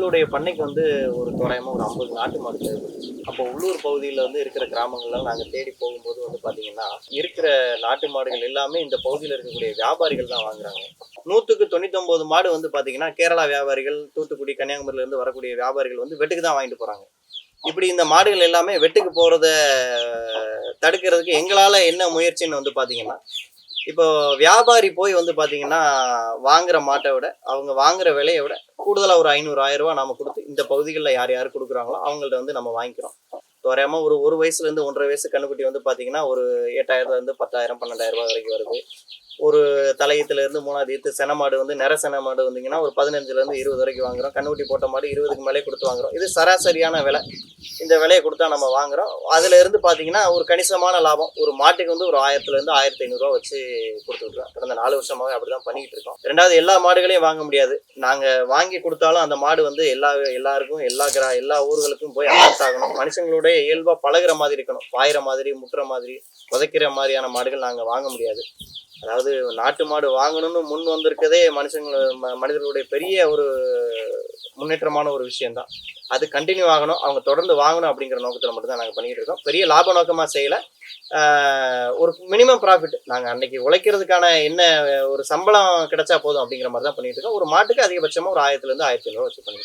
எங்களுடைய பண்ணைக்கு வந்து ஒரு தோராயமா ஒரு 50 நாட்டு மாடு தேவைப்படுது. அப்போ உள்ளூர் பகுதியில வந்து இருக்கிற கிராமங்கள்லாம் நாங்க தேடி போகும்போது வந்து பார்த்தீங்கன்னா, இருக்கிற நாட்டு மாடுகள் எல்லாமே இந்த பகுதியில இருக்கக்கூடிய வியாபாரிகள் தான் வாங்குறாங்க. 100க்கு 99 மாடு வந்து பார்த்தீங்கன்னா, கேரளா வியாபாரிகள், தூத்துக்குடி, கன்னியாகுமரியிலேருந்து வரக்கூடிய வியாபாரிகள் வந்து வெட்டுக்கு தான் வாங்கிட்டு போறாங்க. இப்படி இந்த மாடுகள் எல்லாமே வெட்டுக்கு போறத தடுக்கிறதுக்கு எங்களால என்ன முயற்சின்னு வந்து பார்த்தீங்கன்னா, இப்போ வியாபாரி போய் வந்து பார்த்தீங்கன்னா, வாங்குற மாட்ட விட, அவங்க வாங்குற விலைய விட கூடுதலா ஒரு 500, ரூ. 1000 நாம குடுத்து, இந்த பகுதிகள்ல யார் யார் குடுக்குறாங்களோ, அவங்கள்ட்ட வந்து நம்ம வாங்கிக்கிறோம். தோராயமா ஒரு 1 வயசுலேருந்து 1 1/2 வயசு கன்னுக்குட்டி வந்து பார்த்தீங்கன்னா, ஒரு 8,000லேருந்து 10,000, ரூ. 12,000 வரைக்கும் வருது. ஒரு தலையீத்துலேருந்து 3வது ஈத்து சென மாடு வந்து நெர சென மாடு வந்தீங்கன்னா, ஒரு 15லேருந்து 20 வரைக்கும் வாங்குறோம். கன்னுக்குட்டி போட்ட மாடு 20க்கு மேலே குடுத்து வாங்குறோம். இது சராசரியான விலை. இந்த விலைய குடுத்தா நம்ம வாங்குறோம். அதுல இருந்து பார்த்தீங்கன்னா, ஒரு கணிசமான லாபம். ஒரு மாட்டுக்கு வந்து ஒரு 1000லேருந்து ரூ. 1,500 வச்சு குடுத்துட்டுருக்கோம். கடந்த 4 வருஷமாவே அப்படிதான் பண்ணிக்கிட்டு இருக்கோம். 2வது எல்லா மாடுகளையும் வாங்க முடியாது. நாங்க வாங்கி குடுத்தாலும் அந்த மாடு வந்து எல்லாருக்கும் எல்லா ஊர்களுக்கும் போய் அடாப்ட் ஆகணும். மனுஷங்களோட இயல்பா பழகுற மாதிரி இருக்கணும். பாயிற மாதிரி, முட்டுற மாதிரி, உதைக்கிற மாதிரியான மாடுகள் நாங்க வாங்க முடியாது. அதாவது நாட்டு மாடு வாங்கணும்னு முன் வந்திருக்கதே மனிதர்களுடைய பெரிய ஒரு முன்னேற்றமான ஒரு விஷயம் தான். அது கண்டினியூ ஆகணும். அவங்க தொடர்ந்து வாங்கணும் அப்படிங்கிற நோக்கத்துல மட்டும் தான் நாங்க பண்ணிக்கிட்டு இருக்கோம். பெரிய லாப நோக்கமா செய்யல. ஒரு மினிமம் ப்ராஃபிட். நாங்க அன்னைக்கு உழைக்கிறதுக்கான என்ன ஒரு சம்பளம் கிடைச்சா போதும் அப்படிங்கிற மாரி தான் பண்ணிட்டு இருக்கோம். ஒரு மாட்டுக்கு அதிகபட்சமா ஒரு 1000லேருந்து 1,500 வச்சு பண்ணிருக்கோம்.